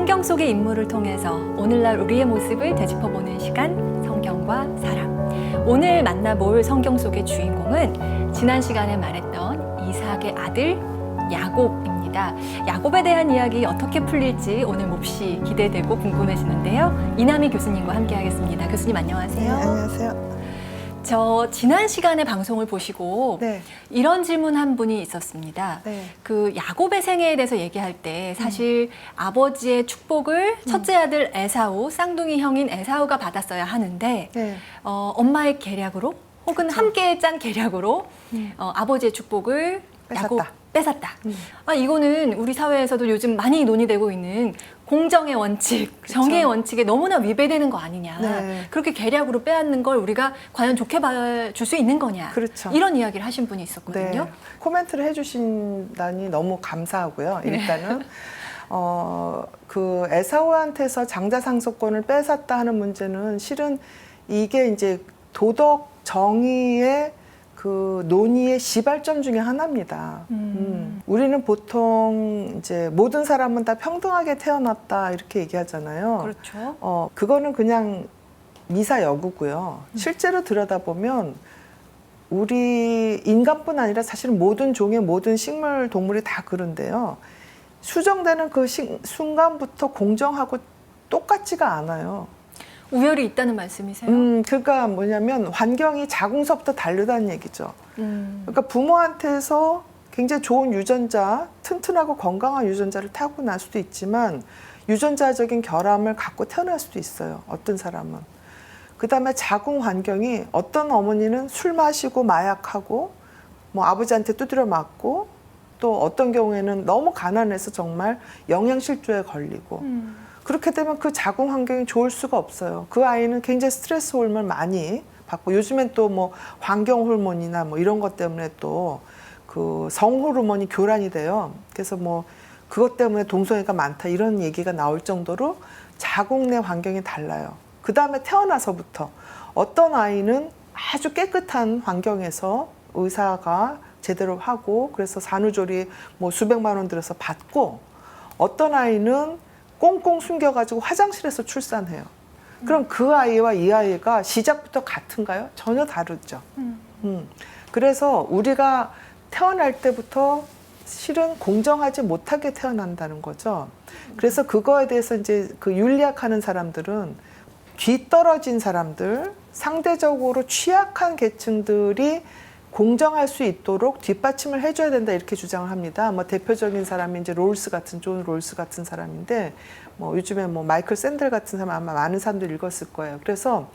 성경 속의 인물을 통해서 오늘날 우리의 모습을 되짚어보는 시간, 성경과 사람. 오늘 만나볼 성경 속의 주인공은 지난 시간에 말했던 이삭의 아들 야곱입니다. 야곱에 대한 이야기 어떻게 풀릴지 오늘 몹시 기대되고 궁금해지는데요. 이남희 교수님과 함께하겠습니다. 교수님 안녕하세요. 네, 안녕하세요. 저 지난 시간에 방송을 보시고 네. 이런 질문 한 분이 있었습니다. 네. 그 야곱의 생애에 대해서 얘기할 때 사실 아버지의 축복을 첫째 아들 에사우, 쌍둥이 형인 에사우가 받았어야 하는데 네. 엄마의 계략으로 혹은 그쵸. 함께 짠 계략으로 아버지의 축복을 야곱 뺏었다. 이거는 우리 사회에서도 요즘 많이 논의되고 있는 공정의 원칙, 그쵸. 정의의 원칙에 너무나 위배되는 거 아니냐. 네. 그렇게 계략으로 빼앗는 걸 우리가 과연 좋게 봐줄 수 있는 거냐. 그렇죠. 이런 이야기를 하신 분이 있었거든요. 네. 코멘트를 해주신다니 너무 감사하고요. 일단은 그 에사우한테서 장자상속권을 뺏었다 하는 문제는 실은 이게 이제 도덕 정의의 그 논의의 시발점 중에 하나입니다. 우리는 보통 이제 모든 사람은 다 평등하게 태어났다 이렇게 얘기하잖아요. 그렇죠. 그거는 그냥 미사여구고요. 실제로 들여다보면 우리 인간뿐 아니라 사실은 모든 종의 모든 식물, 동물이 다 그런데요. 수정되는 그 순간부터 공정하고 똑같지가 않아요. 우열이 있다는 말씀이세요? 그러니까 뭐냐면 환경이 자궁서부터 다르다는 얘기죠. 그러니까 부모한테서 굉장히 좋은 유전자, 튼튼하고 건강한 유전자를 타고날 수도 있지만 유전자적인 결함을 갖고 태어날 수도 있어요. 어떤 사람은. 그다음에 자궁 환경이 어떤 어머니는 술 마시고 마약하고 뭐 아버지한테 두드려 맞고 또 어떤 경우에는 너무 가난해서 정말 영양실조에 걸리고 그렇게 되면 그 자궁 환경이 좋을 수가 없어요. 그 아이는 굉장히 스트레스 호르몬을 많이 받고 요즘엔 또 뭐 환경 호르몬이나 뭐 이런 것 때문에 또 그 성 호르몬이 교란이 돼요. 그래서 뭐 그것 때문에 동성애가 많다 이런 얘기가 나올 정도로 자궁 내 환경이 달라요. 그 다음에 태어나서부터 어떤 아이는 아주 깨끗한 환경에서 의사가 제대로 하고 그래서 산후조리 뭐 수백만 원 들여서 받고 어떤 아이는 꽁꽁 숨겨가지고 화장실에서 출산해요. 그럼 그 아이와 이 아이가 시작부터 같은가요? 전혀 다르죠. 그래서 우리가 태어날 때부터 실은 공정하지 못하게 태어난다는 거죠. 그래서 그거에 대해서 이제 그 윤리학하는 사람들은 뒤떨어진 사람들, 상대적으로 취약한 계층들이 공정할 수 있도록 뒷받침을 해줘야 된다 이렇게 주장을 합니다. 뭐 대표적인 사람이 이제 롤스 같은 존 롤스 같은 사람인데 뭐 요즘에 뭐 마이클 샌델 같은 사람 아마 많은 사람들이 읽었을 거예요. 그래서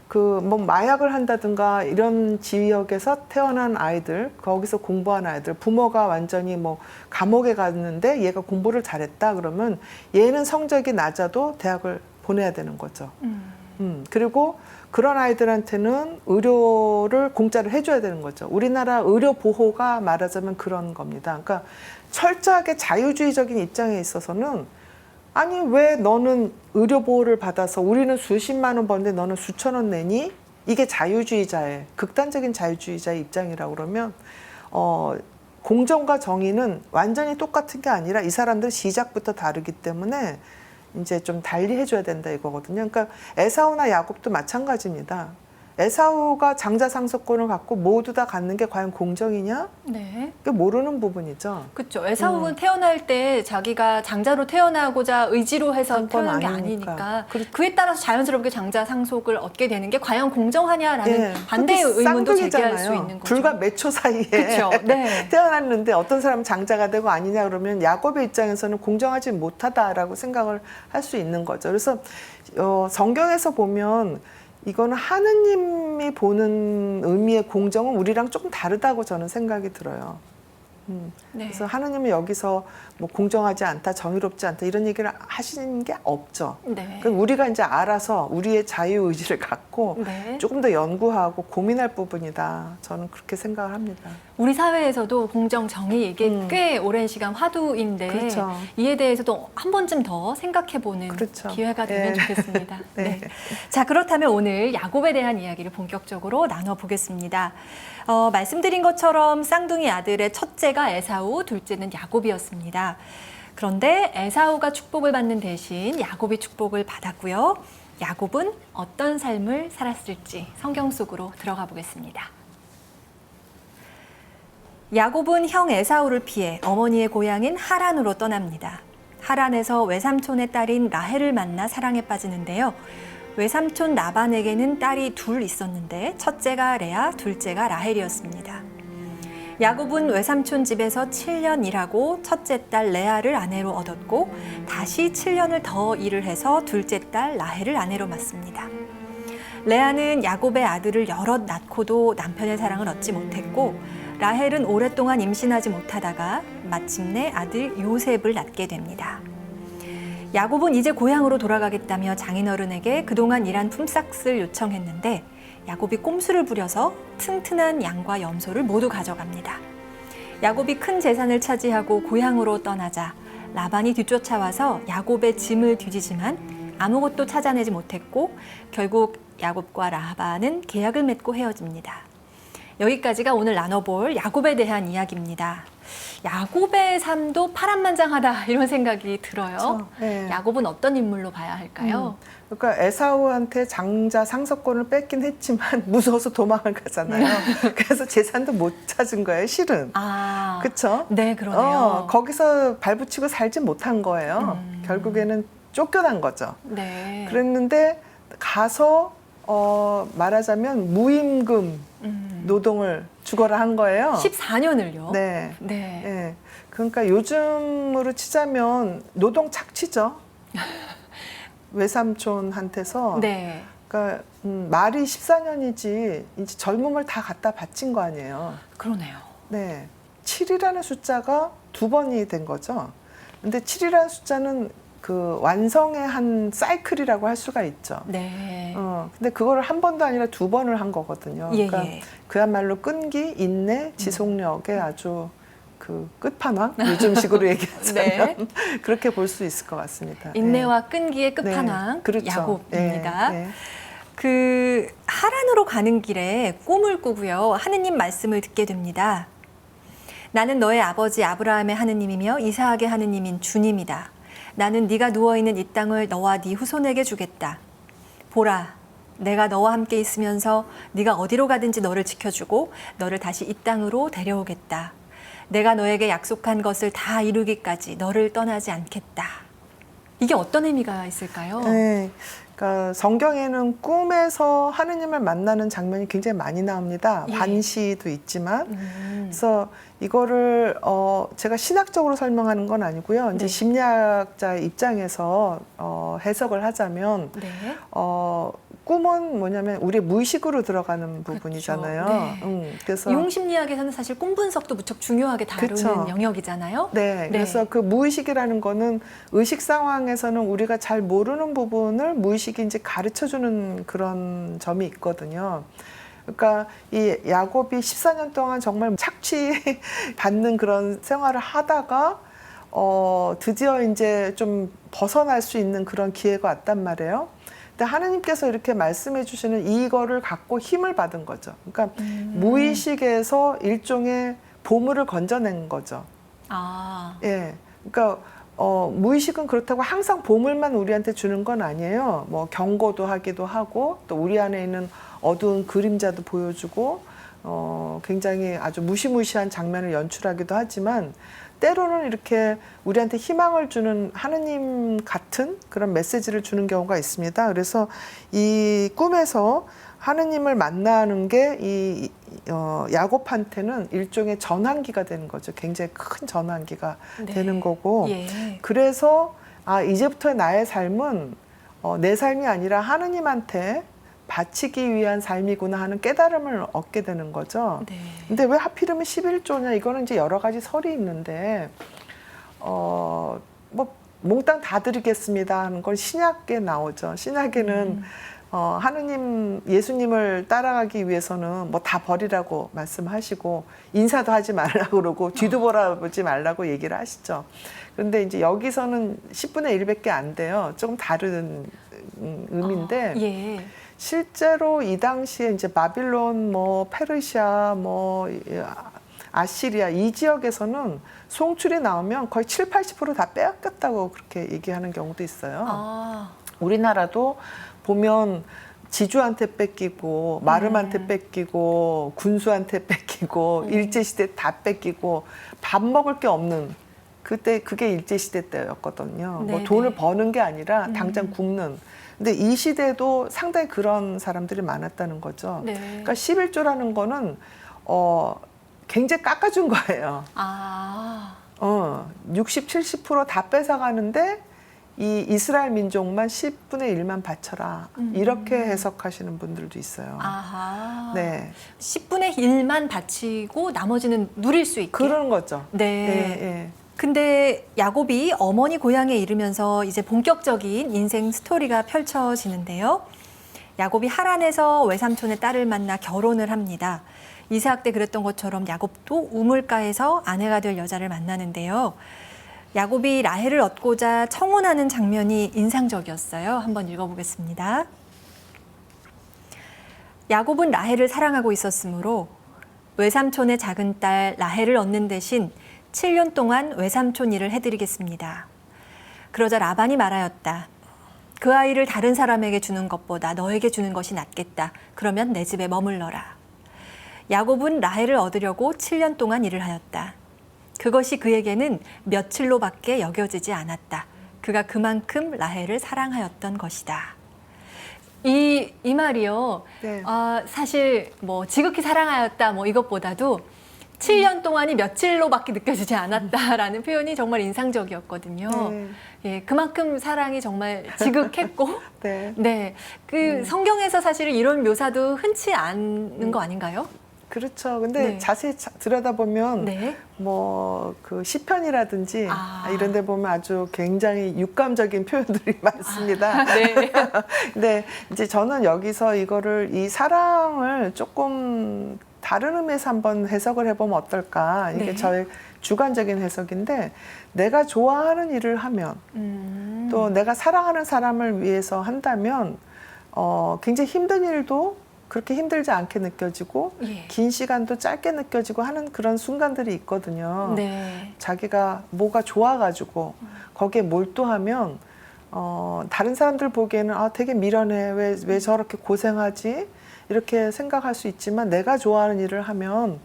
그 뭐 마약을 한다든가 이런 지역에서 태어난 아이들, 거기서 공부한 아이들, 부모가 완전히 뭐 감옥에 갔는데 얘가 공부를 잘했다 그러면 얘는 성적이 낮아도 대학을 보내야 되는 거죠. 그리고 그런 아이들한테는 의료를 공짜로 해줘야 되는 거죠. 우리나라 의료 보호가 말하자면 그런 겁니다. 그러니까 철저하게 자유주의적인 입장에 있어서는 아니 왜 너는 의료 보호를 받아서 우리는 수십만 원 버는데 너는 수천 원 내니? 이게 자유주의자의 극단적인 자유주의자의 입장이라고 그러면 공정과 정의는 완전히 똑같은 게 아니라 이 사람들 시작부터 다르기 때문에 이제 좀 달리 해줘야 된다 이거거든요. 그러니까 에사우나 야곱도 마찬가지입니다. 에사우가 장자상속권을 갖고 모두 다 갖는 게 과연 공정이냐? 네. 그게 모르는 부분이죠. 그렇죠. 에사우는 태어날 때 자기가 장자로 태어나고자 의지로 해서 한 건 태어난 게 아니니까. 아니니까 그에 따라서 자연스럽게 장자 상속을 얻게 되는 게 과연 공정하냐라는 네. 반대의 그것도 의문도 제기할 쌍둥이잖아요. 수 있는 거죠. 불과 몇 초 사이에 그렇죠. 네. 태어났는데 어떤 사람은 장자가 되고 아니냐 그러면 야곱의 입장에서는 공정하지 못하다라고 생각을 할 수 있는 거죠. 그래서 성경에서 보면 이거는 하느님이 보는 의미의 공정은 우리랑 조금 다르다고 저는 생각이 들어요. 네. 그래서 하느님은 여기서 뭐 공정하지 않다, 정의롭지 않다 이런 얘기를 하시는 게 없죠. 네. 그럼 우리가 이제 알아서 우리의 자유 의지를 갖고 네. 조금 더 연구하고 고민할 부분이다. 저는 그렇게 생각을 합니다. 우리 사회에서도 공정, 정의 이게 꽤 오랜 시간 화두인데 그렇죠. 이에 대해서도 한 번쯤 더 생각해보는 그렇죠. 기회가 되면 네. 좋겠습니다. 네. 네. 자, 그렇다면 오늘 야곱에 대한 이야기를 본격적으로 나눠보겠습니다. 말씀드린 것처럼 쌍둥이 아들의 첫째가 에사우, 둘째는 야곱이었습니다. 그런데 에사우가 축복을 받는 대신 야곱이 축복을 받았고요. 야곱은 어떤 삶을 살았을지 성경 속으로 들어가 보겠습니다. 야곱은 형 에사우를 피해 어머니의 고향인 하란으로 떠납니다. 하란에서 외삼촌의 딸인 라헬을 만나 사랑에 빠지는데요. 외삼촌 라반에게는 딸이 둘 있었는데 첫째가 레아, 둘째가 라헬이었습니다. 야곱은 외삼촌 집에서 7년 일하고 첫째 딸 레아를 아내로 얻었고 다시 7년을 더 일을 해서 둘째 딸 라헬을 아내로 맞습니다. 레아는 야곱의 아들을 여럿 낳고도 남편의 사랑을 얻지 못했고 라헬은 오랫동안 임신하지 못하다가 마침내 아들 요셉을 낳게 됩니다. 야곱은 이제 고향으로 돌아가겠다며 장인어른에게 그동안 일한 품삯을 요청했는데 야곱이 꼼수를 부려서 튼튼한 양과 염소를 모두 가져갑니다. 야곱이 큰 재산을 차지하고 고향으로 떠나자 라반이 뒤쫓아와서 야곱의 짐을 뒤지지만 아무것도 찾아내지 못했고 결국 야곱과 라반은 계약을 맺고 헤어집니다. 여기까지가 오늘 나눠볼 야곱에 대한 이야기입니다. 야곱의 삶도 파란만장하다 이런 생각이 들어요. 그렇죠. 네. 야곱은 어떤 인물로 봐야 할까요? 그러니까 에사우한테 장자 상속권을 뺏긴 했지만 무서워서 도망을 가잖아요. 그래서 재산도 못 찾은 거예요, 실은. 아, 그렇죠? 네, 그러네요. 거기서 발붙이고 살지 못한 거예요. 결국에는 쫓겨난 거죠. 네. 그랬는데 가서 말하자면 무임금 노동을 죽어라 한 거예요. 14년을요? 네. 네. 네. 그러니까 요즘으로 치자면 노동 착취죠. 외삼촌한테서. 네. 그러니까 말이 14년이지 이제 젊음을 다 갖다 바친 거 아니에요. 그러네요. 네. 7이라는 숫자가 2번이 된 거죠. 근데 7이라는 숫자는 그 완성의 한 사이클이라고 할 수가 있죠. 네. 근데 그거를 한 번도 아니라 2번을 한 거거든요. 예, 그러니까 예. 그야말로 끈기, 인내, 지속력의 아주 그 끝판왕? 요즘식으로 얘기하자면 네. 그렇게 볼 수 있을 것 같습니다. 인내와 끈기의 끝판왕 네. 그렇죠. 야곱입니다. 네. 그 하란으로 가는 길에 꿈을 꾸고요. 하느님 말씀을 듣게 됩니다. 나는 너의 아버지 아브라함의 하느님이며 이삭의 하느님인 주님이다. 나는 네가 누워있는 이 땅을 너와 네 후손에게 주겠다. 보라, 내가 너와 함께 있으면서 네가 어디로 가든지 너를 지켜주고 너를 다시 이 땅으로 데려오겠다. 내가 너에게 약속한 것을 다 이루기까지 너를 떠나지 않겠다. 이게 어떤 의미가 있을까요? 네. 그러니까 성경에는 꿈에서 하느님을 만나는 장면이 굉장히 많이 나옵니다. 예. 반시도 있지만. 그래서 이거를 제가 신학적으로 설명하는 건 아니고요. 이제 네. 심리학자의 입장에서 해석을 하자면 네. 꿈은 뭐냐면 우리 무의식으로 들어가는 부분이잖아요. 그렇죠. 네. 그래서 융심리학에서는 사실 꿈 분석도 무척 중요하게 다루는 그쵸. 영역이잖아요. 네, 그래서 그 무의식이라는 거는 의식 상황에서는 우리가 잘 모르는 부분을 무의식이 이제 가르쳐주는 그런 점이 있거든요. 그러니까 이 야곱이 14년 동안 정말 착취받는 그런 생활을 하다가 드디어 이제 좀 벗어날 수 있는 그런 기회가 왔단 말이에요. 근데 하느님께서 이렇게 말씀해 주시는 이거를 갖고 힘을 받은 거죠. 그러니까 무의식에서 일종의 보물을 건져낸 거죠. 아, 예. 그러니까 무의식은 그렇다고 항상 보물만 우리한테 주는 건 아니에요. 뭐 경고도 하기도 하고 또 우리 안에 있는 어두운 그림자도 보여주고 굉장히 아주 무시무시한 장면을 연출하기도 하지만 때로는 이렇게 우리한테 희망을 주는 하느님 같은 그런 메시지를 주는 경우가 있습니다. 그래서 이 꿈에서 하느님을 만나는 게 이 야곱한테는 일종의 전환기가 되는 거죠. 굉장히 큰 전환기가 네. 되는 거고. 예. 그래서 이제부터의 나의 삶은 내 삶이 아니라 하느님한테 바치기 위한 삶이구나 하는 깨달음을 얻게 되는 거죠. 네. 근데 왜 하필이면 11조냐? 이거는 이제 여러 가지 설이 있는데, 뭐, 몽땅 다 드리겠습니다 하는 건 신약에 나오죠. 신약에는 하느님, 예수님을 따라가기 위해서는 뭐 다 버리라고 말씀하시고, 인사도 하지 말라고 그러고, 뒤도 보지 말라고 얘기를 하시죠. 그런데 이제 여기서는 10분의 1밖에 안 돼요. 조금 다른 의미인데, 예. 실제로 이 당시에 이제 바빌론, 뭐 페르시아, 뭐 아시리아 이 지역에서는 송출이 나오면 거의 7, 80%다 빼앗겼다고 그렇게 얘기하는 경우도 있어요. 아. 우리나라도 보면 지주한테 뺏기고 마름한테 뺏기고 군수한테 뺏기고 일제시대 다 뺏기고 밥 먹을 게 없는 그때 그게 일제시대 때였거든요. 뭐 네네. 돈을 버는 게 아니라 당장 굶는. 근데 이 시대도 상당히 그런 사람들이 많았다는 거죠. 네. 그러니까 11조라는 거는 굉장히 깎아준 거예요. 아. 60, 70%다 뺏어가는데 이 이스라엘 민족만 10분의 1만 바쳐라. 이렇게 해석하시는 분들도 있어요. 아하. 네. 10분의 1만 바치고 나머지는 누릴 수 있게. 그런 거죠. 네. 예. 근데 야곱이 어머니 고향에 이르면서 이제 본격적인 인생 스토리가 펼쳐지는데요. 야곱이 하란에서 외삼촌의 딸을 만나 결혼을 합니다. 이삭 때 그랬던 것처럼 야곱도 우물가에서 아내가 될 여자를 만나는데요. 야곱이 라헬을 얻고자 청혼하는 장면이 인상적이었어요. 한번 읽어보겠습니다. 야곱은 라헬을 사랑하고 있었으므로 외삼촌의 작은 딸 라헬을 얻는 대신 7년 동안 외삼촌 일을 해드리겠습니다. 그러자 라반이 말하였다. 그 아이를 다른 사람에게 주는 것보다 너에게 주는 것이 낫겠다. 그러면 내 집에 머물러라. 야곱은 라헬을 얻으려고 7년 동안 일을 하였다. 그것이 그에게는 며칠로밖에 여겨지지 않았다. 그가 그만큼 라헬을 사랑하였던 것이다. 이 말이요. 네. 사실 뭐 지극히 사랑하였다 뭐 이것보다도 7년 동안이 며칠로밖에 느껴지지 않았다라는 표현이 정말 인상적이었거든요. 예, 그만큼 사랑이 정말 지극했고, 네. 네, 그 성경에서 사실 이런 묘사도 흔치 않은 거 아닌가요? 그렇죠. 근데 네. 자세히 들여다보면 네. 뭐 그 시편이라든지 아. 이런 데 보면 아주 굉장히 육감적인 표현들이 많습니다. 네. 네. 이제 저는 여기서 이 사랑을 조금 다른 의미에서 한번 해석을 해보면 어떨까. 이게 네. 저의 주관적인 해석인데 내가 좋아하는 일을 하면 또 내가 사랑하는 사람을 위해서 한다면 굉장히 힘든 일도 그렇게 힘들지 않게 느껴지고 예. 긴 시간도 짧게 느껴지고 하는 그런 순간들이 있거든요. 네. 자기가 뭐가 좋아가지고 거기에 몰두하면 다른 사람들 보기에는 되게 미련해. 왜 저렇게 고생하지? 이렇게 생각할 수 있지만 내가 좋아하는 일을 하면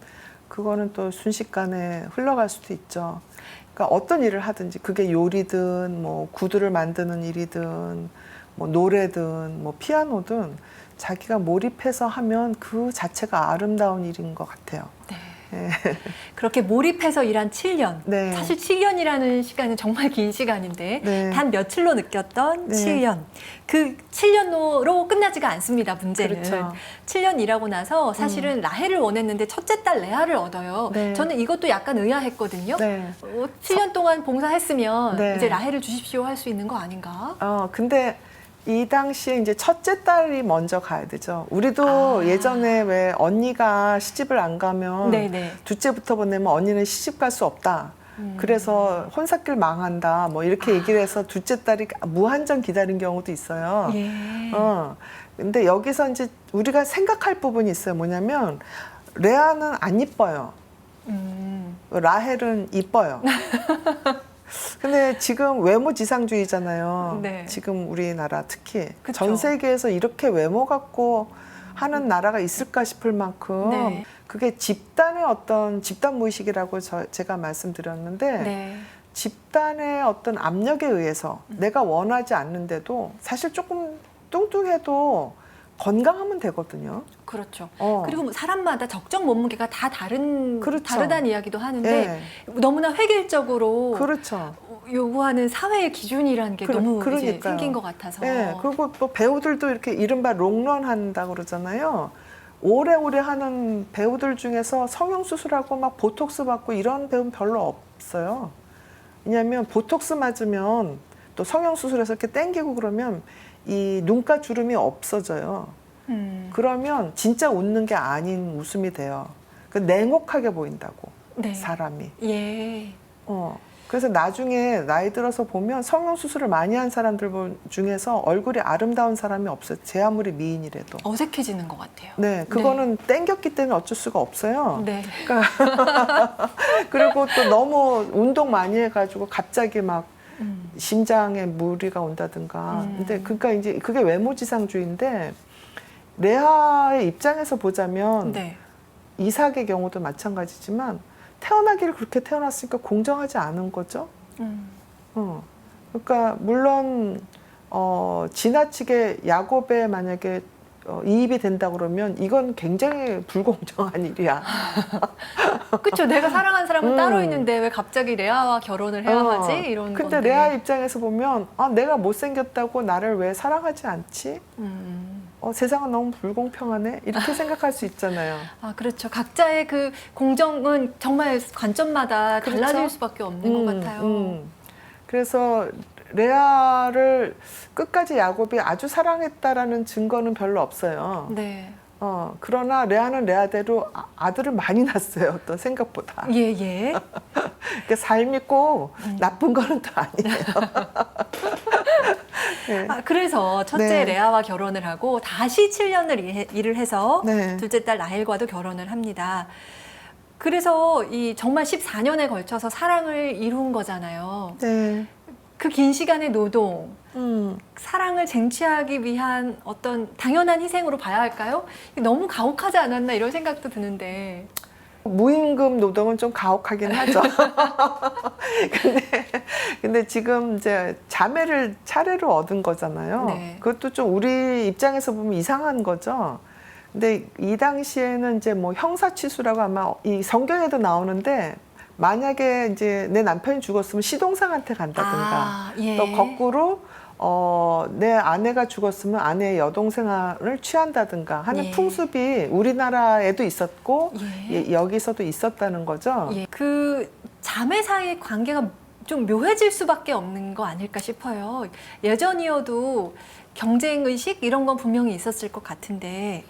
그거는 또 순식간에 흘러갈 수도 있죠. 그러니까 어떤 일을 하든지 그게 요리든 뭐 구두를 만드는 일이든 뭐 노래든 뭐 피아노든 자기가 몰입해서 하면 그 자체가 아름다운 일인 것 같아요. 네. 네. 그렇게 몰입해서 일한 7년. 네. 사실 7년이라는 시간은 정말 긴 시간인데 네. 단 며칠로 느꼈던 네. 7년. 그 7년으로 끝나지가 않습니다. 문제는. 그렇죠. 7년 일하고 나서 사실은 라헬을 원했는데 첫째 딸 레아를 얻어요. 네. 저는 이것도 약간 의아했거든요. 네. 7년 동안 봉사했으면 네. 이제 라헬을 주십시오 할 수 있는 거 아닌가? 근데 이 당시에 이제 첫째 딸이 먼저 가야 되죠. 우리도 예전에 왜 언니가 시집을 안 가면 네네. 둘째부터 보내면 언니는 시집 갈 수 없다. 그래서 혼사길 망한다. 뭐 이렇게 얘기를 해서 둘째 딸이 무한정 기다린 경우도 있어요. 예. 근데 여기서 이제 우리가 생각할 부분이 있어요. 뭐냐면 레아는 안 이뻐요. 라헬은 이뻐요. 근데 지금 외모 지상주의잖아요. 네. 지금 우리나라 특히 그쵸. 전 세계에서 이렇게 외모 갖고 하는 나라가 있을까 싶을 만큼 네. 그게 집단의 어떤 집단 무의식이라고 제가 말씀드렸는데 네. 집단의 어떤 압력에 의해서 내가 원하지 않는데도 사실 조금 뚱뚱해도 건강하면 되거든요. 그렇죠. 어. 그리고 뭐 사람마다 적정 몸무게가 다 그렇죠. 다르다는 이야기도 하는데 예. 너무나 획일적으로 그렇죠. 요구하는 사회의 기준이라는 게 너무 이제 그러니까요. 생긴 것 같아서. 네, 그리고 또 배우들도 이렇게 이른바 롱런 한다고 그러잖아요. 오래오래 하는 배우들 중에서 성형수술하고 막 보톡스 받고 이런 배우는 별로 없어요. 왜냐하면 보톡스 맞으면 또 성형수술해서 이렇게 땡기고 그러면 이 눈가 주름이 없어져요. 그러면 진짜 웃는 게 아닌 웃음이 돼요. 그 냉혹하게 보인다고 네. 사람이. 예. 그래서 나중에 나이 들어서 보면 성형수술을 많이 한 사람들 중에서 얼굴이 아름다운 사람이 없어요. 제 아무리 미인이라도. 어색해지는 것 같아요. 네, 그거는 땡겼기 때문에 어쩔 수가 없어요. 네. 그러니까 그리고 또 너무 운동 많이 해가지고 갑자기 막 심장에 무리가 온다든가. 근데 그러니까 이제 그게 외모지상주의인데 레아의 입장에서 보자면 네. 이삭의 경우도 마찬가지지만 태어나기를 그렇게 태어났으니까 공정하지 않은 거죠. 그러니까 물론 지나치게 야곱에 만약에 이입이 된다 그러면 이건 굉장히 불공정한 일이야. 그렇죠. 내가 사랑한 사람은 따로 있는데 왜 갑자기 레아와 결혼을 해야 하지? 이런 근데 건데. 레아 입장에서 보면 내가 못생겼다고 나를 왜 사랑하지 않지? 세상은 너무 불공평하네? 이렇게 생각할 수 있잖아요. 아, 그렇죠. 각자의 그 공정은 정말 관점마다 그렇죠? 달라질 수밖에 없는 것 같아요. 그래서 레아를 끝까지 야곱이 아주 사랑했다라는 증거는 별로 없어요. 네. 그러나 레아는 레아대로 아들을 많이 낳았어요. 또 생각보다. 예, 예. 그러니까 삶이 꼭 나쁜 거는 또 아니에요. 네. 그래서 첫째 네. 레아와 결혼을 하고 다시 7년을 일을 해서 네. 둘째 딸 라헬과도 결혼을 합니다. 그래서 이 정말 14년에 걸쳐서 사랑을 이룬 거잖아요. 네. 그 긴 시간의 노동, 음. 사랑을 쟁취하기 위한 어떤 당연한 희생으로 봐야 할까요? 너무 가혹하지 않았나 이런 생각도 드는데. 무임금 노동은 좀 가혹하긴 하죠. 근데 지금 이제 자매를 차례로 얻은 거잖아요. 네. 그것도 좀 우리 입장에서 보면 이상한 거죠. 근데 이 당시에는 이제 뭐 형사치수라고 아마 이 성경에도 나오는데 만약에 이제 내 남편이 죽었으면 시동생한테 간다든가 예. 또 거꾸로 내 아내가 죽었으면 아내의 여동생을 취한다든가 하는 예. 풍습이 우리나라에도 있었고 예. 여기서도 있었다는 거죠. 예. 그 자매 사이의 관계가 좀 묘해질 수밖에 없는 거 아닐까 싶어요. 예전이어도 경쟁의식 이런 건 분명히 있었을 것 같은데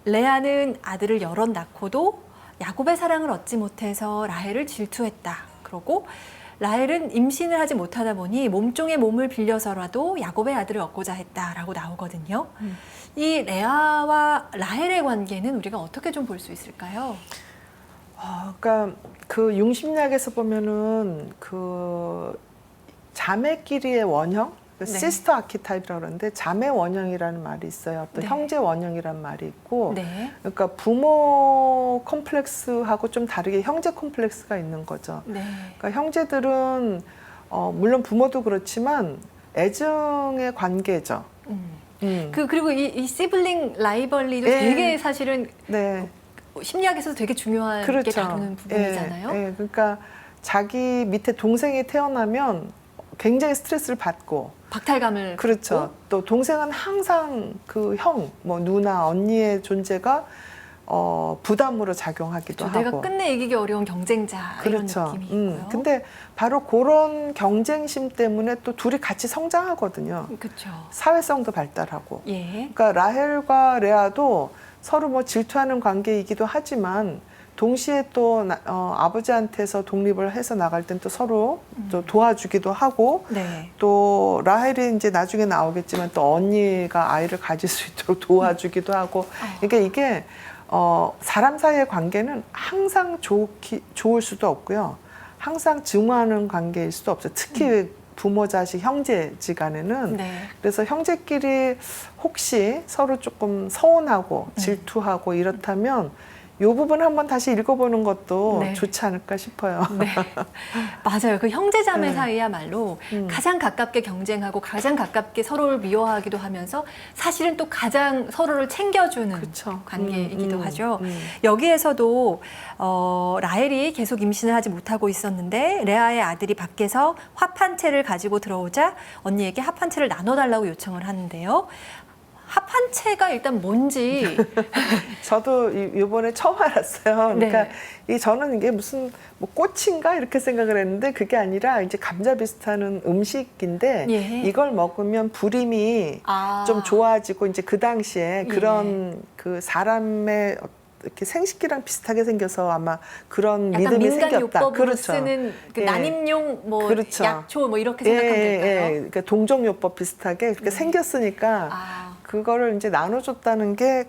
레아는 아들을 여럿 낳고도 야곱의 사랑을 얻지 못해서 라헬을 질투했다. 그러고 라헬은 임신을 하지 못하다 보니 몸종의 몸을 빌려서라도 야곱의 아들을 얻고자 했다라고 나오거든요. 이 레아와 라헬의 관계는 우리가 어떻게 좀 볼 수 있을까요? 그러니까 그 융심리학에서 보면은 그 자매끼리의 원형, 네. 시스터 아키타입이라고 그러는데 자매 원형이라는 말이 있어요. 또 네. 형제 원형이라는 말이 있고, 네. 그러니까 부모 컴플렉스하고 좀 다르게 형제 컴플렉스가 있는 거죠. 네. 그러니까 형제들은 물론 부모도 그렇지만 애증의 관계죠. 그리고 이 시블링 라이벌리도 예. 되게 사실은 네. 심리학에서도 되게 중요하게 그렇죠. 다루는 부분이잖아요. 예, 그러니까 자기 밑에 동생이 태어나면 굉장히 스트레스를 받고, 박탈감을 그렇죠. 받고. 또 동생은 항상 그 형, 뭐 누나, 언니의 존재가 부담으로 작용하기도 하고. 내가 끝내 이기기 어려운 경쟁자 그렇죠. 이런 느낌이 있고요. 근데 바로 그런 경쟁심 때문에 또 둘이 같이 성장하거든요. 그렇죠. 사회성도 발달하고. 예. 그러니까 라헬과 레아도 서로 뭐 질투하는 관계이기도 하지만 동시에 또 아버지한테서 독립을 해서 나갈 땐 또 서로 또 도와주기도 하고, 네. 또 라헬이 이제 나중에 나오겠지만 또 언니가 아이를 가질 수 있도록 도와주기도 하고. 그러니까 이게 사람 사이의 관계는 항상 좋을 수도 없고요. 항상 증오하는 관계일 수도 없어요. 특히 부모, 자식, 형제지간에는. 네. 그래서 형제끼리 혹시 서로 조금 서운하고 질투하고 이렇다면 이 부분 한번 다시 읽어보는 것도 네. 좋지 않을까 싶어요. 네. 맞아요. 그 형제자매 네. 사이야말로 가장 가깝게 경쟁하고 가장 가깝게 서로를 미워하기도 하면서 사실은 또 가장 서로를 챙겨주는 그쵸. 관계이기도 하죠. 여기에서도 라헬이 계속 임신을 하지 못하고 있었는데 레아의 아들이 밖에서 합 한 채를 가지고 들어오자 언니에게 합 한 채를 나눠달라고 요청을 하는데요. 합 한 채가 일단 뭔지 저도 이번에 처음 알았어요. 그러니까 저는 이게 무슨 뭐 꽃인가 이렇게 생각을 했는데 그게 아니라 이제 감자 비슷한 음식인데 예. 이걸 먹으면 불임이 좀 좋아지고 이제 그 당시에 그런 그 사람의 이렇게 생식기랑 비슷하게 생겨서 아마 그런 약간 믿음이 민간 생겼다. 요법으로 그렇죠. 쓰는 그 예. 난임용 뭐 그렇죠. 약초 뭐 이렇게 생각하면 될까요? 그러니까 동종요법 비슷하게 그렇게 생겼으니까 아, 그거를 이제 나눠줬다는 게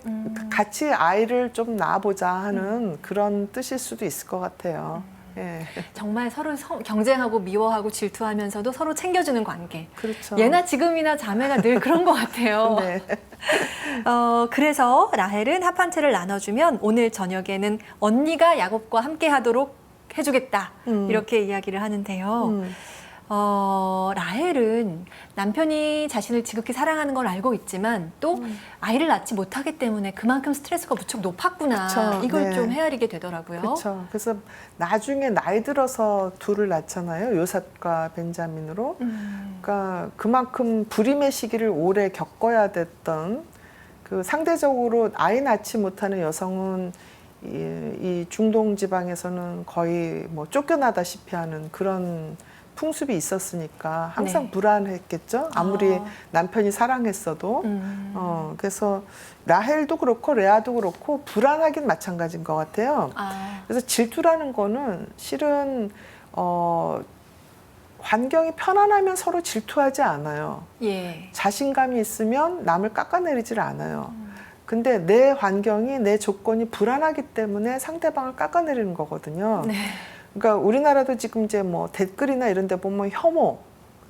같이 아이를 좀 낳아보자 하는 그런 뜻일 수도 있을 것 같아요. 예. 정말 서로 경쟁하고 미워하고 질투하면서도 서로 챙겨주는 관계. 그렇죠. 예나 지금이나 자매가 늘 그런 것 같아요. 네. 그래서 라헬은 합한채를 나눠주면 오늘 저녁에는 언니가 야곱과 함께 하도록 해주겠다. 이렇게 이야기를 하는데요. 라헬은 남편이 자신을 지극히 사랑하는 걸 알고 있지만 또 아이를 낳지 못하기 때문에 그만큼 스트레스가 무척 높았구나. 그쵸, 이걸 네. 좀 헤아리게 되더라고요. 그렇죠. 그래서 나중에 나이 들어서 둘을 낳잖아요. 요셉과 벤자민으로. 그러니까 그만큼 불임의 시기를 오래 겪어야 됐던 그 상대적으로 아이 낳지 못하는 여성은 이 중동 지방에서는 거의 뭐 쫓겨나다시피 하는 그런 풍습이 있었으니까 항상 네. 불안했겠죠. 아무리 남편이 사랑했어도. 그래서 라헬도 그렇고 레아도 그렇고 불안하긴 마찬가지인 것 같아요. 그래서 질투라는 거는 실은 환경이 편안하면 서로 질투하지 않아요. 예. 자신감이 있으면 남을 깎아내리질 않아요. 근데 내 환경이 내 조건이 불안하기 때문에 상대방을 깎아내리는 거거든요. 네. 그러니까 우리나라도 지금 이제 뭐 댓글이나 이런 데 보면 혐오,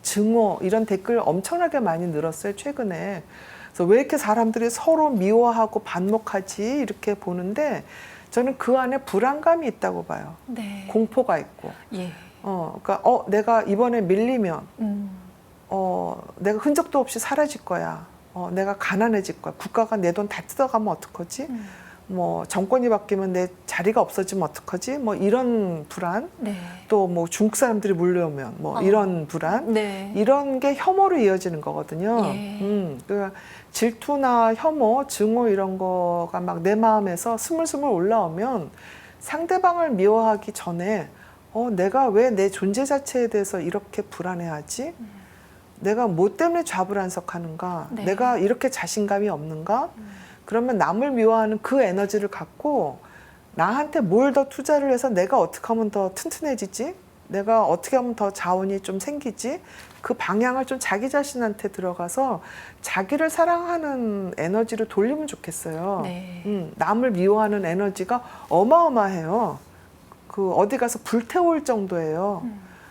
증오 이런 댓글 엄청나게 많이 늘었어요, 최근에. 그래서 왜 이렇게 사람들이 서로 미워하고 반목하지 이렇게 보는데 저는 그 안에 불안감이 있다고 봐요. 네. 공포가 있고. 예. 그러니까 내가 이번에 밀리면 내가 흔적도 없이 사라질 거야. 내가 가난해질 거야. 국가가 내 돈 다 뜯어가면 어떡하지? 뭐 정권이 바뀌면 내 자리가 없어지면 어떡하지? 뭐 이런 불안. 네. 또 뭐 중국 사람들이 몰려오면 뭐 이런 불안. 네. 이런 게 혐오로 이어지는 거거든요. 예. 그러니까 질투나 혐오, 증오 이런 거가 막 내 마음에서 스물스물 올라오면 상대방을 미워하기 전에 내가 왜 내 존재 자체에 대해서 이렇게 불안해하지? 내가 뭐 때문에 좌불안석하는가? 네. 내가 이렇게 자신감이 없는가? 그러면 남을 미워하는 그 에너지를 갖고 나한테 뭘 더 투자를 해서 내가 어떻게 하면 더 튼튼해지지? 내가 어떻게 하면 더 자원이 좀 생기지? 그 방향을 좀 자기 자신한테 들어가서 자기를 사랑하는 에너지로 돌리면 좋겠어요. 네. 남을 미워하는 에너지가 어마어마해요. 그 어디 가서 불태울 정도예요.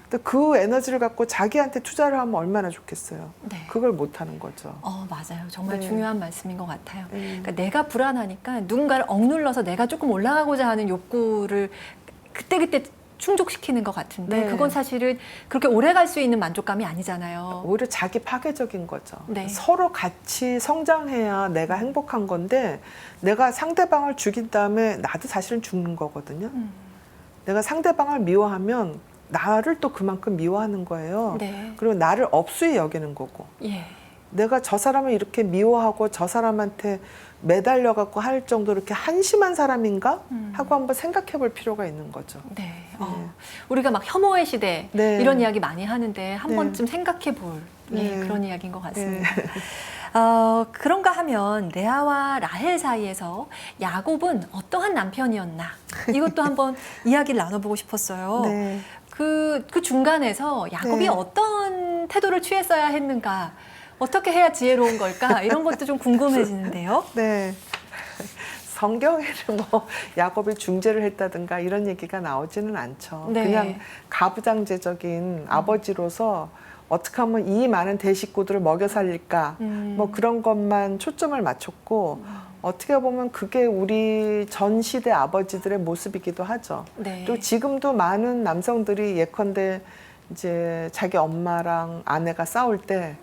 근데 그 에너지를 갖고 자기한테 투자를 하면 얼마나 좋겠어요. 네. 그걸 못 하는 거죠. 맞아요. 정말 네. 중요한 말씀인 것 같아요. 그러니까 내가 불안하니까 누군가를 억눌러서 내가 조금 올라가고자 하는 욕구를 그때그때 충족시키는 것 같은데 네. 그건 사실은 그렇게 오래 갈 수 있는 만족감이 아니잖아요. 오히려 자기 파괴적인 거죠. 네. 서로 같이 성장해야 내가 행복한 건데 내가 상대방을 죽인 다음에 나도 사실은 죽는 거거든요. 내가 상대방을 미워하면 나를 또 그만큼 미워하는 거예요. 네. 그리고 나를 업수히 여기는 거고. 예. 내가 저 사람을 이렇게 미워하고 저 사람한테 매달려 갖고 할 정도로 이렇게 한심한 사람인가 하고 한번 생각해 볼 필요가 있는 거죠. 네. 우리가 막 혐오의 시대 네. 이런 이야기 많이 하는데 한 네. 번쯤 생각해 볼 네. 그런 이야기인 것 같습니다. 네. 그런가 하면 레아와 라헬 사이에서 야곱은 어떠한 남편이었나 이것도 한번 이야기를 나눠보고 싶었어요. 네. 그 중간에서 야곱이 네. 어떤 태도를 취했어야 했는가, 어떻게 해야 지혜로운 걸까 이런 것도 좀 궁금해지는데요. 네. 성경에는 뭐 야곱이 중재를 했다든가 이런 얘기가 나오지는 않죠. 네. 그냥 가부장제적인 아버지로서 어떻게 하면 이 많은 대식구들을 먹여 살릴까 뭐 그런 것만 초점을 맞췄고 어떻게 보면 그게 우리 전 시대 아버지들의 모습이기도 하죠. 네. 또 지금도 많은 남성들이 예컨대 이제 자기 엄마랑 아내가 싸울 때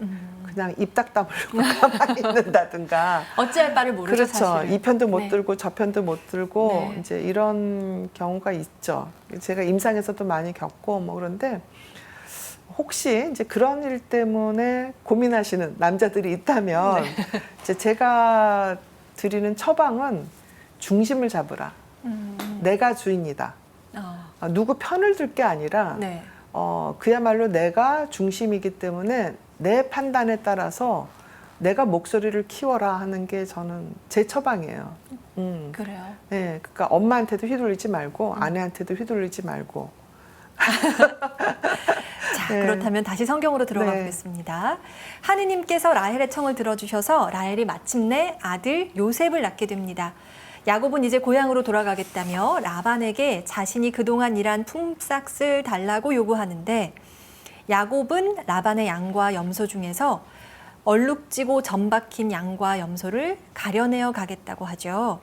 그냥 입 딱 다물고 가만히 있는다든가. 어찌할 바를 모르죠. 그렇죠. 사실은. 이 편도 못 네. 들고 저 편도 못 들고 네. 이제 이런 경우가 있죠. 제가 임상에서도 많이 겪고 뭐 그런데 혹시 이제 그런 일 때문에 고민하시는 남자들이 있다면 이제 제가 드리는 처방은 중심을 잡으라. 내가 주인이다. 누구 편을 들 게 아니라 네. 그야말로 내가 중심이기 때문에 내 판단에 따라서 내가 목소리를 키워라 하는 게 저는 제 처방이에요. 그래요. 네, 그러니까 엄마한테도 휘둘리지 말고 아내한테도 휘둘리지 말고. 자, 네. 그렇다면 다시 성경으로 들어가 네. 보겠습니다. 하느님께서 라헬의 청을 들어주셔서 라헬이 마침내 아들 요셉을 낳게 됩니다. 야곱은 이제 고향으로 돌아가겠다며 라반에게 자신이 그동안 일한 품삯을 달라고 요구하는데 야곱은 라반의 양과 염소 중에서 얼룩지고 점박힌 양과 염소를 가려내어 가겠다고 하죠.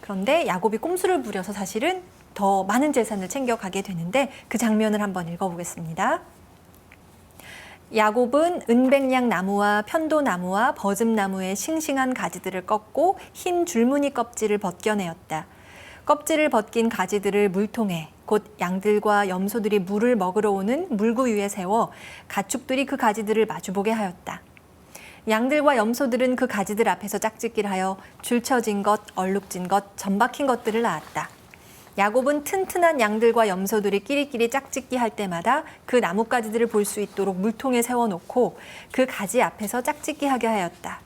그런데 야곱이 꼼수를 부려서 사실은 더 많은 재산을 챙겨가게 되는데 그 장면을 한번 읽어보겠습니다. 야곱은 은백냥 나무와 편도나무와 버즘나무의 싱싱한 가지들을 꺾고 흰 줄무늬 껍질을 벗겨내었다. 껍질을 벗긴 가지들을 물통에 곧 양들과 염소들이 물을 먹으러 오는 물구 위에 세워 가축들이 그 가지들을 마주보게 하였다. 양들과 염소들은 그 가지들 앞에서 짝짓기를 하여 줄쳐진 것, 얼룩진 것, 점박힌 것들을 낳았다. 야곱은 튼튼한 양들과 염소들이 끼리끼리 짝짓기 할 때마다 그 나뭇가지들을 볼 수 있도록 물통에 세워놓고 그 가지 앞에서 짝짓기 하게 하였다.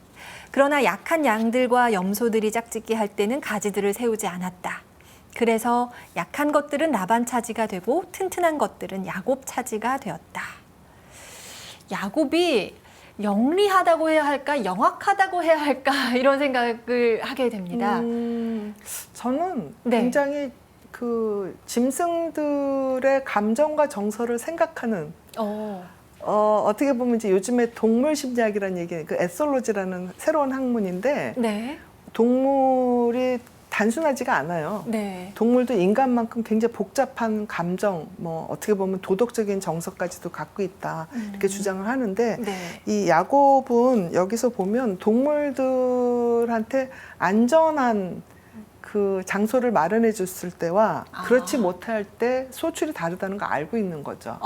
그러나 약한 양들과 염소들이 짝짓기 할 때는 가지들을 세우지 않았다. 그래서 약한 것들은 라반 차지가 되고 튼튼한 것들은 야곱 차지가 되었다. 야곱이 영리하다고 해야 할까, 영악하다고 해야 할까 이런 생각을 하게 됩니다. 저는 네. 굉장히 그 짐승들의 감정과 정서를 생각하는 어떻게 보면 이제 요즘에 동물 심리학이라는 얘기, 그 에솔로지라는 새로운 학문인데 네. 동물이 단순하지가 않아요. 네. 동물도 인간만큼 굉장히 복잡한 감정, 뭐 어떻게 보면 도덕적인 정서까지도 갖고 있다 이렇게 주장을 하는데 네. 이 야곱은 여기서 보면 동물들한테 안전한 그 장소를 마련해 줬을 때와 그렇지 못할 때 소출이 다르다는 걸 알고 있는 거죠.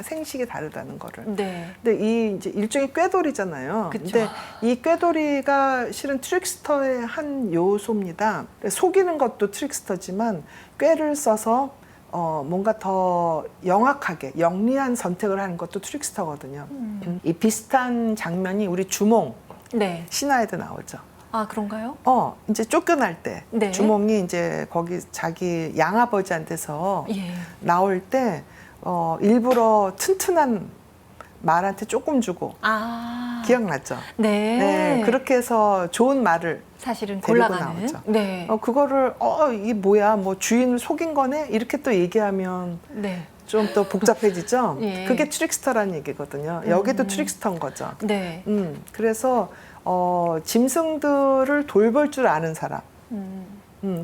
생식이 다르다는 거를. 네. 근데 이 이제 일종의 꾀돌이잖아요. 그쵸. 근데 이 꾀돌이가 실은 트릭스터의 한 요소입니다. 속이는 것도 트릭스터지만 꾀를 써서 뭔가 더 영악하게 영리한 선택을 하는 것도 트릭스터거든요. 이 비슷한 장면이 우리 주몽 네. 신화에도 나오죠. 아, 그런가요? 이제 쫓겨날 때 네. 주몽이 이제 거기 자기 양아버지한테서 예. 나올 때 일부러 튼튼한 말한테 조금 주고 기억나죠? 네. 네, 그렇게 해서 좋은 말을 사실은 데리고 골라가는. 나오죠. 네. 그거를 이게 뭐야, 뭐 주인을 속인 거네 이렇게 또 얘기하면 네. 좀 더 복잡해지죠. 예. 그게 트릭스터라는 얘기거든요. 여기도 트릭스터인 거죠. 네. 그래서 짐승들을 돌볼 줄 아는 사람.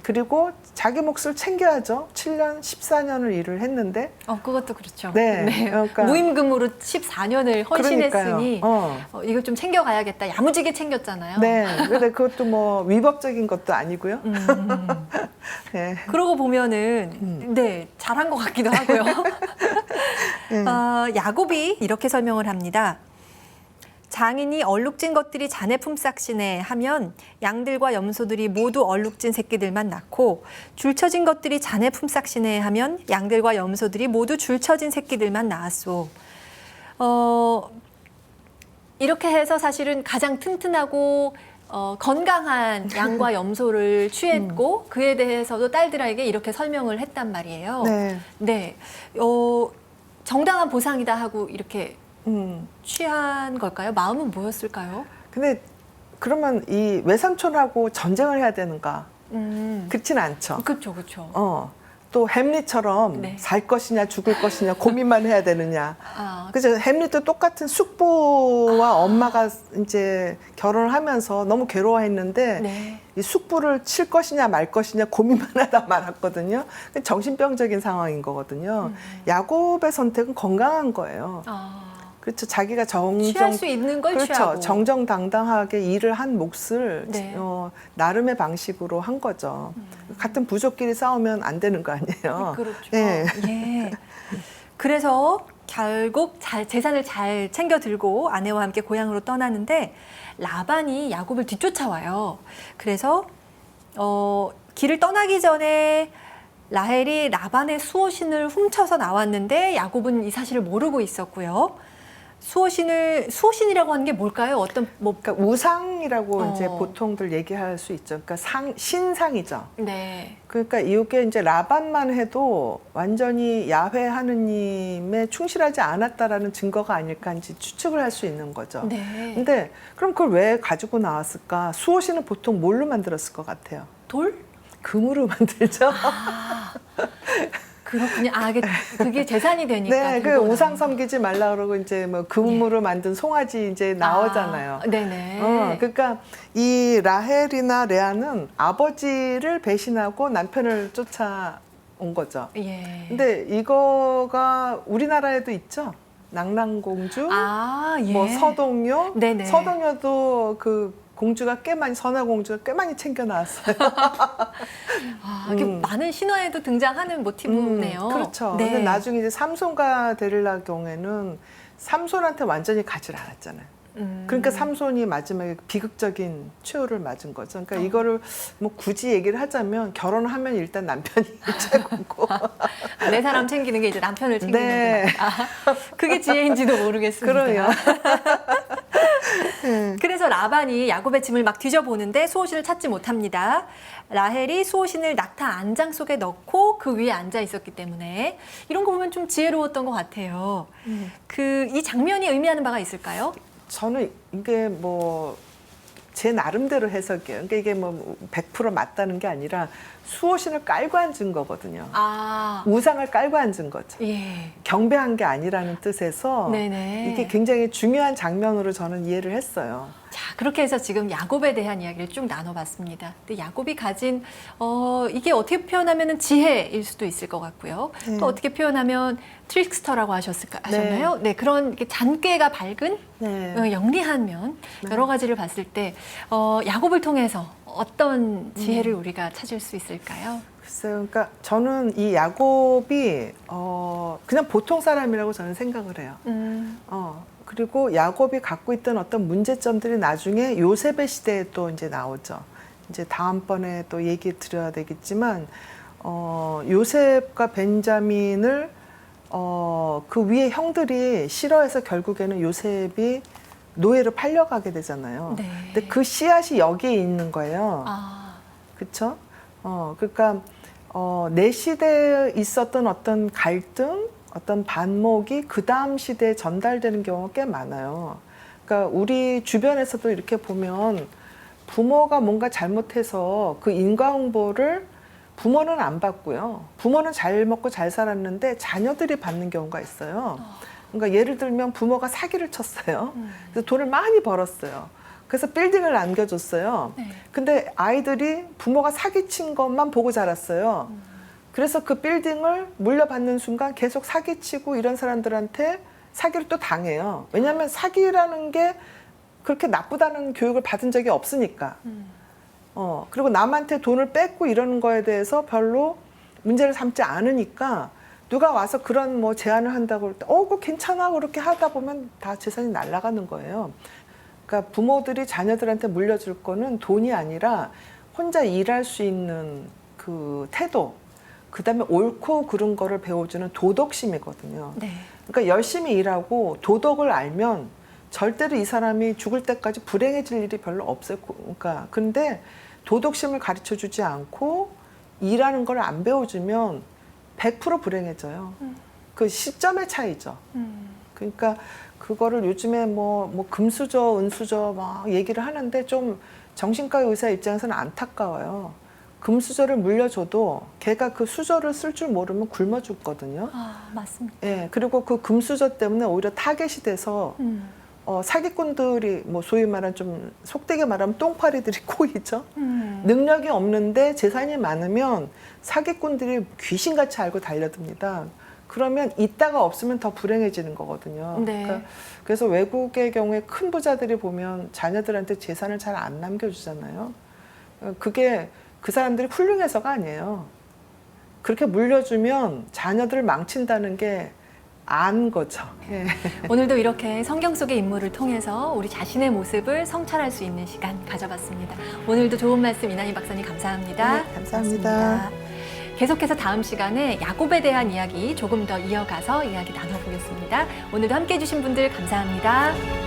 그리고 자기 몫을 챙겨야죠. 7년, 14년을 일을 했는데. 그것도 그렇죠. 네. 그러니까 무임금으로 14년을 헌신했으니 그러니까요. 이거 좀 챙겨가야겠다. 야무지게 챙겼잖아요. 네. 근데 그것도 뭐 위법적인 것도 아니고요. 네. 그러고 보면은 네, 잘한 것 같기도 하고요. 야곱이 이렇게 설명을 합니다. 장인이 얼룩진 것들이 자네 품삯이네 하면 양들과 염소들이 모두 얼룩진 새끼들만 낳고 줄쳐진 것들이 자네 품삯이네 하면 양들과 염소들이 모두 줄쳐진 새끼들만 낳았소. 이렇게 해서 사실은 가장 튼튼하고 건강한 양과 염소를 취했고 그에 대해서도 딸들에게 이렇게 설명을 했단 말이에요. 네. 네. 정당한 보상이다 하고 이렇게 취한 걸까요? 마음은 뭐였을까요? 근데 그러면 이 외삼촌하고 전쟁을 해야 되는가? 그렇지는 않죠. 그렇죠, 그렇죠. 또 햄릿처럼 네. 살 것이냐 죽을 것이냐 고민만 해야 되느냐. 그래서 햄릿도 똑같은 숙부와 엄마가 이제 결혼을 하면서 너무 괴로워했는데 네. 이 숙부를 칠 것이냐 말 것이냐 고민만 하다 말았거든요. 정신병적인 상황인 거거든요. 야곱의 선택은 건강한 거예요. 그렇죠. 자기가 취할 수 있는 걸 그렇죠. 취하고. 정정당당하게 일을 한 몫을 네. 나름의 방식으로 한 거죠. 같은 부족끼리 싸우면 안 되는 거 아니에요. 그렇죠. 예. 예. 그래서 결국 재산을 잘 챙겨 들고 아내와 함께 고향으로 떠나는데 라반이 야곱을 뒤쫓아와요. 그래서 길을 떠나기 전에 라헬이 라반의 수호신을 훔쳐서 나왔는데 야곱은 이 사실을 모르고 있었고요. 수호신이라고 하는 게 뭘까요? 어떤 뭐 그러니까 우상이라고 이제 어. 보통들 얘기할 수 있죠. 그러니까 신상이죠. 네. 그러니까 이게 이제 라반만 해도 완전히 야훼 하느님에 충실하지 않았다라는 증거가 아닐까 이제 추측을 할 수 있는 거죠. 네. 근데 그럼 그걸 왜 가지고 나왔을까? 수호신은 보통 뭘로 만들었을 것 같아요? 돌? 금으로 만들죠. 아, 그렇군요. 아, 그게 재산이 되니까. 네, 그 들고 우상 나오는 섬기지 말라 그러고 이제 뭐 금으로 만든 송아지 이제 나오잖아요. 아, 네네. 그러니까 이 라헬이나 레아는 아버지를 배신하고 남편을 쫓아온 거죠. 예. 근데 이거가 우리나라에도 있죠. 낙랑공주, 아, 예. 뭐 서동요. 네네. 서동요도 그 공주가 꽤 많이 선화공주가 꽤 많이 챙겨 나왔어요. 아, 이게 많은 신화에도 등장하는 모티브네요. 그렇죠. 네. 근데 나중에 이제 삼손과 데릴라 경우에는 삼손한테 완전히 가지를 않았잖아요. 그러니까 삼손이 마지막에 비극적인 최후를 맞은 거죠. 그러니까 이거를 뭐 굳이 얘기를 하자면 결혼하면 일단 남편이 최고고. 내 사람 챙기는 게 이제 남편을 챙기는 네. 거구나. 아, 그게 지혜인지도 모르겠습니다. 그러요. 그래서 라반이 야곱의 짐을 막 뒤져보는데 수호신을 찾지 못합니다. 라헬이 수호신을 낙타 안장 속에 넣고 그 위에 앉아 있었기 때문에 이런 거 보면 좀 지혜로웠던 것 같아요. 이 장면이 의미하는 바가 있을까요? 저는 이게 뭐 제 나름대로 해석이에요. 그러니까 이게 뭐 100% 맞다는 게 아니라 수호신을 깔고 앉은 거거든요. 아, 우상을 깔고 앉은 거죠. 예. 경배한 게 아니라는 뜻에서 네네. 이게 굉장히 중요한 장면으로 저는 이해를 했어요. 자, 그렇게 해서 지금 야곱에 대한 이야기를 쭉 나눠봤습니다. 근데 야곱이 가진 이게 어떻게 표현하면 지혜일 수도 있을 것 같고요. 네. 또 어떻게 표현하면 트릭스터라고 하셨나요? 네, 그런 이렇게 잔꾀가 밝은 네. 영리한 면 여러 가지를 봤을 때 야곱을 통해서 어떤 지혜를 우리가 찾을 수 있을까요? 글쎄요. 그러니까 저는 이 야곱이 그냥 보통 사람이라고 저는 생각을 해요. 그리고 야곱이 갖고 있던 어떤 문제점들이 나중에 요셉의 시대에 또 이제 나오죠. 이제 다음번에 또 얘기 드려야 되겠지만 요셉과 벤자민을 그 위에 형들이 싫어해서 결국에는 요셉이 노예로 팔려가게 되잖아요. 네. 근데 그 씨앗이 여기에 있는 거예요. 아, 그렇죠? 그러니까 내 시대에 있었던 어떤 갈등, 어떤 반목이 그 다음 시대에 전달되는 경우가 꽤 많아요. 그러니까 우리 주변에서도 이렇게 보면 부모가 뭔가 잘못해서 그 인과응보를 부모는 안 받고요. 부모는 잘 먹고 잘 살았는데 자녀들이 받는 경우가 있어요. 그러니까 예를 들면 부모가 사기를 쳤어요. 그래서 돈을 많이 벌었어요. 그래서 빌딩을 남겨줬어요. 네. 근데 아이들이 부모가 사기친 것만 보고 자랐어요. 그래서 그 빌딩을 물려받는 순간 계속 사기치고 이런 사람들한테 사기를 또 당해요. 왜냐하면 사기라는 게 그렇게 나쁘다는 교육을 받은 적이 없으니까. 그리고 남한테 돈을 뺏고 이러는 거에 대해서 별로 문제를 삼지 않으니까 누가 와서 그런 뭐 제안을 한다고 할 때, 그거 괜찮아. 그렇게 하다 보면 다 재산이 날아가는 거예요. 그러니까 부모들이 자녀들한테 물려줄 거는 돈이 아니라 혼자 일할 수 있는 그 태도, 그 다음에 옳고 그른 거를 배워주는 도덕심이거든요. 네. 그러니까 열심히 일하고 도덕을 알면 절대로 이 사람이 죽을 때까지 불행해질 일이 별로 없어요. 그러니까 근데 도덕심을 가르쳐 주지 않고 일하는 걸 안 배워주면 100% 불행해져요. 그 시점의 차이죠. 그러니까 그거를 요즘에 뭐 금수저, 은수저 막 얘기를 하는데 좀 정신과 의사 입장에서는 안타까워요. 금수저를 물려줘도 걔가 그 수저를 쓸 줄 모르면 굶어 죽거든요. 아, 맞습니다. 예, 그리고 그 금수저 때문에 오히려 타겟이 돼서 사기꾼들이 뭐 소위 말하는 좀 속되게 말하면 똥파리들이 꼬이죠. 능력이 없는데 재산이 많으면 사기꾼들이 귀신같이 알고 달려듭니다. 그러면 있다가 없으면 더 불행해지는 거거든요. 네. 그러니까 그래서 외국의 경우에 큰 부자들이 보면 자녀들한테 재산을 잘 안 남겨주잖아요. 그게 그 사람들이 훌륭해서가 아니에요. 그렇게 물려주면 자녀들을 망친다는 게 안 거죠. 예. 오늘도 이렇게 성경 속의 인물을 통해서 우리 자신의 모습을 성찰할 수 있는 시간 가져봤습니다. 오늘도 좋은 말씀 이난희 박사님 감사합니다. 네, 감사합니다. 고맙습니다. 계속해서 다음 시간에 야곱에 대한 이야기 조금 더 이어가서 이야기 나눠보겠습니다. 오늘도 함께해 주신 분들 감사합니다.